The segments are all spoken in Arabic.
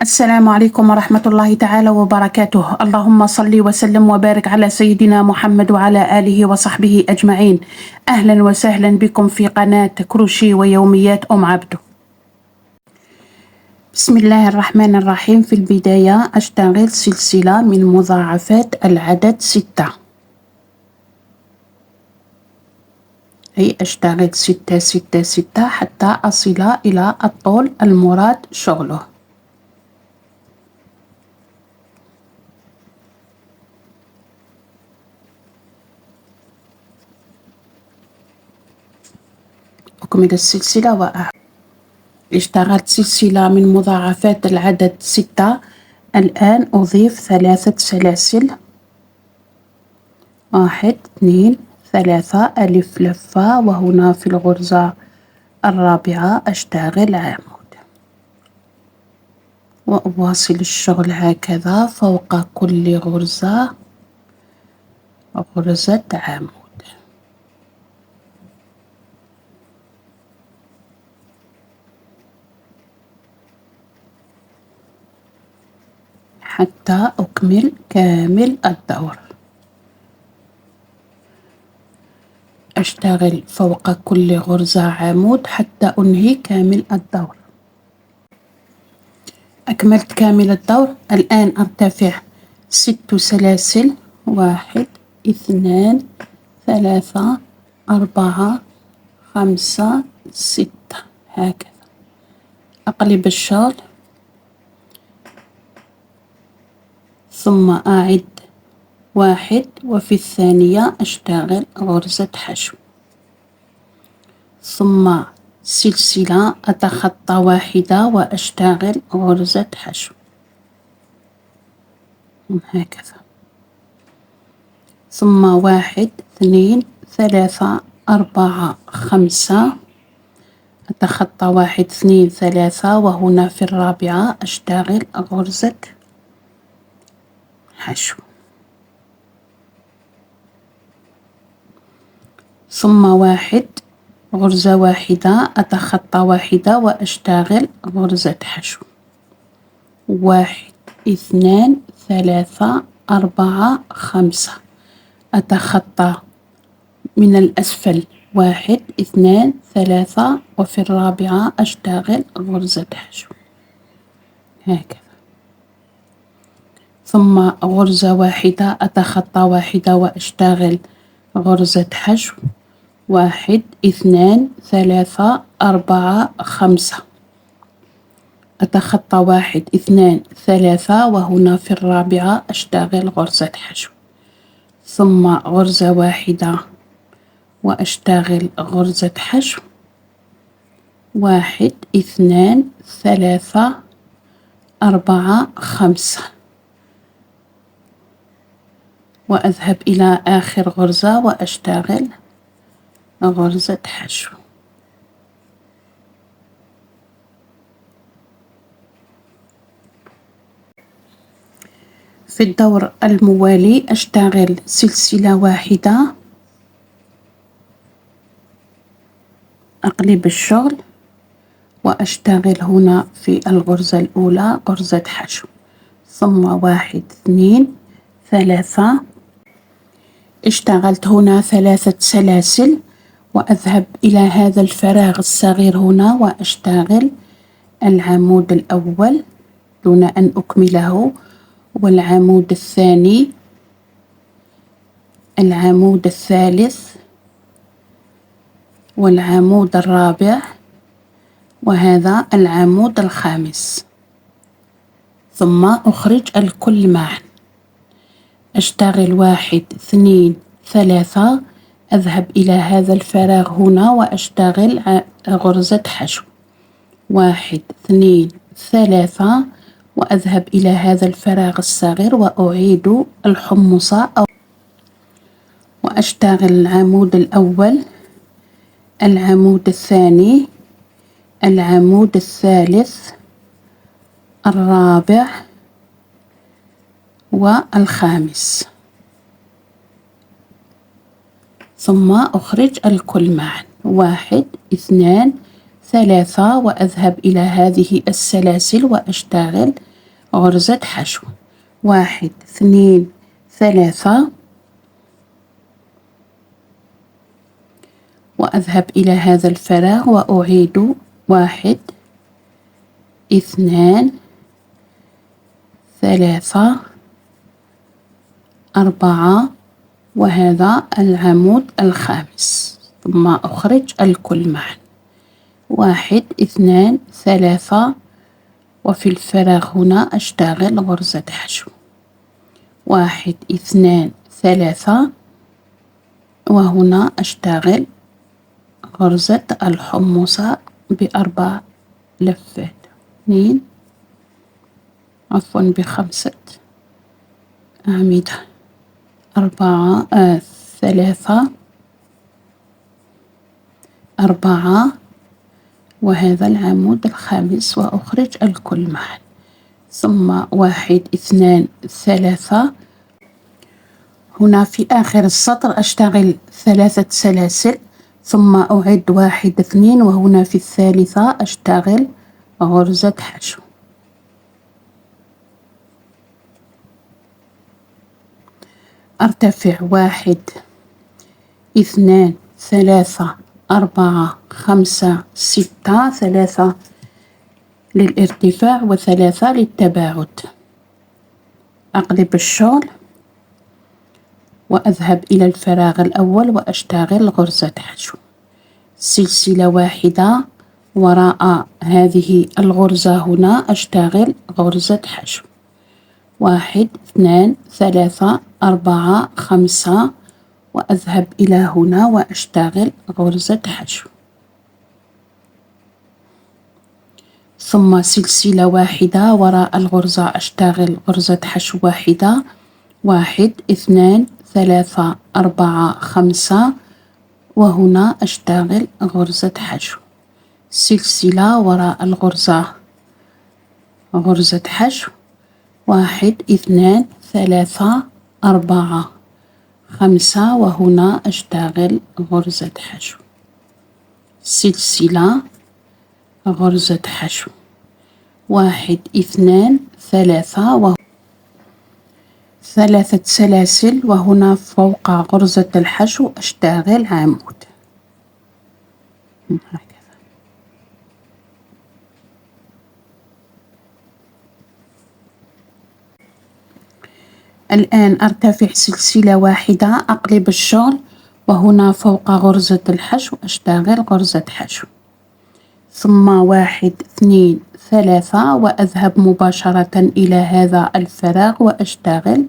السلام عليكم ورحمة الله تعالى وبركاته. اللهم صل وسلم وبارك على سيدنا محمد وعلى آله وصحبه أجمعين. أهلا وسهلا بكم في قناة كروشي ويوميات أم عبدو. بسم الله الرحمن الرحيم. في البداية أشتغل سلسلة من مضاعفات العدد 6، أي أشتغل 6 6 6 حتى أصل إلى الطول المراد شغله. أكمل السلسلة وأعود. اشتغلت سلسلة من مضاعفات العدد 6. الآن أضيف 3 سلاسل، 1 2 3 ألف لفة، وهنا في الغرزة الرابعة أشتغل عمود وأواصل الشغل هكذا فوق كل غرزة غرزة عمود. حتى أكمل كامل الدور. أشتغل فوق كل غرزة عمود حتى أنهي كامل الدور. أكملت كامل الدور. الآن أرتفع 6 سلاسل، 1 2 3 4 5 6 هكذا. أقلب الشغل ثم أعد 1، وفي الثانية أشتغل غرزة حشو، ثم سلسلة أتخطى 1 وأشتغل غرزة حشو هكذا، ثم 1 2 3 4 5 أتخطى 1 2 3، وهنا في الرابعة أشتغل غرزة حشو، ثم 1 غرزة واحدة أتخطى 1 وأشتغل غرزة حشو، 1 2 3 4 5 أتخطى من الأسفل 1 2 3، وفي الرابعة أشتغل غرزة حشو هكذا، ثم غرزة واحدة أتخطى 1 وأشتغل غرزة حشو، 1 2 3 4 5 أتخطى 1 2 3، وهنا في الرابعة أشتغل غرزة حشو، ثم غرزة واحدة وأشتغل غرزة حشو، 1 2 3 4 5، وأذهب إلى آخر غرزة وأشتغل غرزة حشو. في الدور الموالي أشتغل سلسلة واحدة، أقلب الشغل وأشتغل هنا في الغرزة الأولى غرزة حشو، ثم 1 2 3 اشتغلت هنا 3 سلاسل، وأذهب إلى هذا الفراغ الصغير هنا وأشتغل العمود الأول دون أن أكمله، والعمود الثاني، العمود الثالث، والعمود الرابع، وهذا العمود الخامس، ثم أخرج الكل معا. أشتغل 1 2 3، أذهب إلى هذا الفراغ هنا وأشتغل غرزة حشو، 1 2 3، وأذهب إلى هذا الفراغ الصغير وأعيد الحمصة وأشتغل العمود الأول، العمود الثاني، العمود الثالث، الرابع، والخامس، ثم أخرج الكل معا، 1 2 3، وأذهب إلى هذه السلاسل وأشتغل غرزة حشو. 1 2 3 وأذهب إلى هذا الفراغ وأعيد 1 2 3 4 وهذا العمود الخامس، ثم أخرج الكل معا. 1 2 3 وفي الفراغ هنا أشتغل غرزة حشو. 1 2 3 وهنا أشتغل غرزة الحمصة ب4 لفات. 2 ب5 أعمدة. 3 4 وهذا العمود الخامس وأخرج الكل معا. ثم 1 2 3 هنا في آخر السطر أشتغل 3 سلاسل، ثم أعد 1 2 وهنا في الثالثة أشتغل غرزة حشو. أرتفع 1 2 3 4 5 6 3 للارتفاع و3 للتباعد. أقلب الشغل وأذهب إلى الفراغ الأول وأشتغل غرزة حشو. سلسلة واحدة وراء هذه الغرزة هنا أشتغل غرزة حشو. 1 2 3 4 5 وأذهب إلى هنا وأشتغل غرزة حشو، ثم سلسلة واحدة وراء الغرزة أشتغل غرزة حشو واحدة. 1 2 3 4 5 وهنا أشتغل غرزة حشو. سلسلة وراء الغرزة غرزة حشو. 1 2 3 4 5 وهنا أشتغل غرزة حشو. سلسلة غرزة حشو. 1 2 3 3 سلاسل، وهنا فوق غرزة الحشو أشتغل عمود هكذا. الآن أرتفع سلسلة واحدة، أقلب الشغل وهنا فوق غرزة الحشو أشتغل غرزة حشو، ثم 1 2 3 وأذهب مباشرة إلى هذا الفراغ وأشتغل.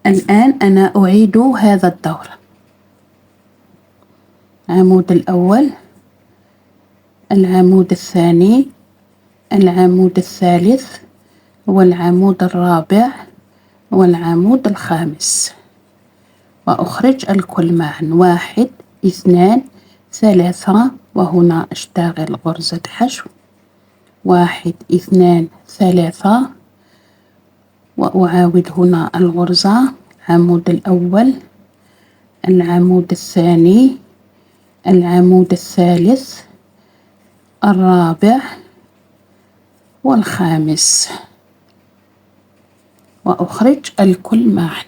الآن أنا أعيد هذا الدور، العمود الأول، العمود الثاني، العمود الثالث، والعمود الرابع، والعمود الخامس، وأخرج الكل معا. 1 2 3 وهنا أشتغل غرزة حشو. 1 2 3 وأعاود هنا الغرزة، العمود الأول، العمود الثاني، العمود الثالث، الرابع، والخامس، وأخرج الكل معا.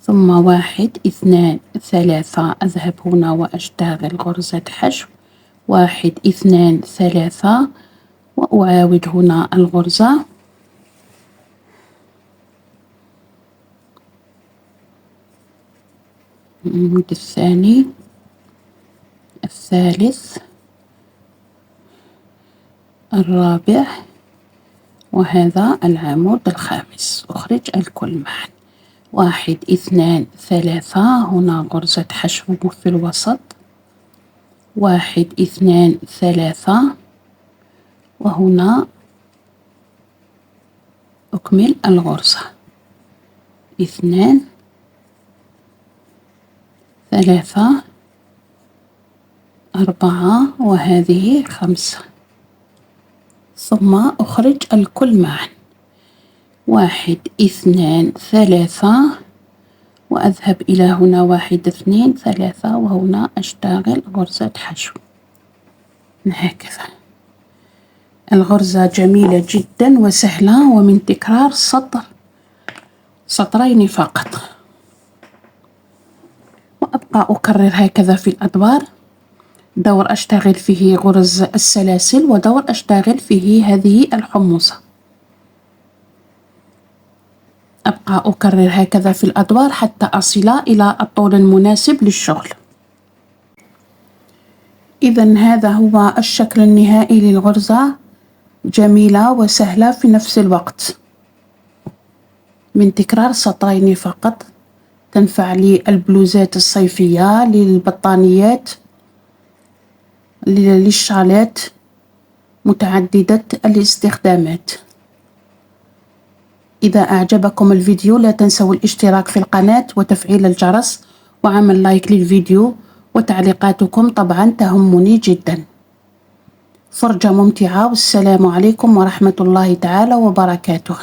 ثم 1 2 3 أذهب هنا وأشتغل غرزة حشو. 1 2 3 وأعاود هنا الغرزة، العمود الثاني، الثالث، الرابع، وهذا العمود الخامس، أخرج الكل معا. 1 2 3 هنا غرزة حشو في الوسط. 1 2 3 وهنا أكمل الغرزة. 2 3 4 وهذه 5، ثم أخرج الكل معا. 1 2 3 وأذهب إلى هنا. 1 2 3 وهنا أشتغل غرزة حشو هكذا. الغرزة جميلة جدا وسهلة ومن تكرار سطرين فقط، وأبقى أكرر هكذا في الأدوار. دور أشتغل فيه غرز السلاسل ودور أشتغل فيه هذه الحموصة. أبقى أكرر هكذا في الأدوار حتى أصل إلى الطول المناسب للشغل. إذن هذا هو الشكل النهائي للغرزة، جميلة وسهلة في نفس الوقت، من تكرار سطرين فقط. تنفع للبلوزات الصيفية، للبطانيات، للشالات، متعددة الاستخدامات. إذا أعجبكم الفيديو لا تنسوا الاشتراك في القناة وتفعيل الجرس وعمل لايك للفيديو، وتعليقاتكم طبعا تهمني جدا. فرجة ممتعة، والسلام عليكم ورحمة الله تعالى وبركاته.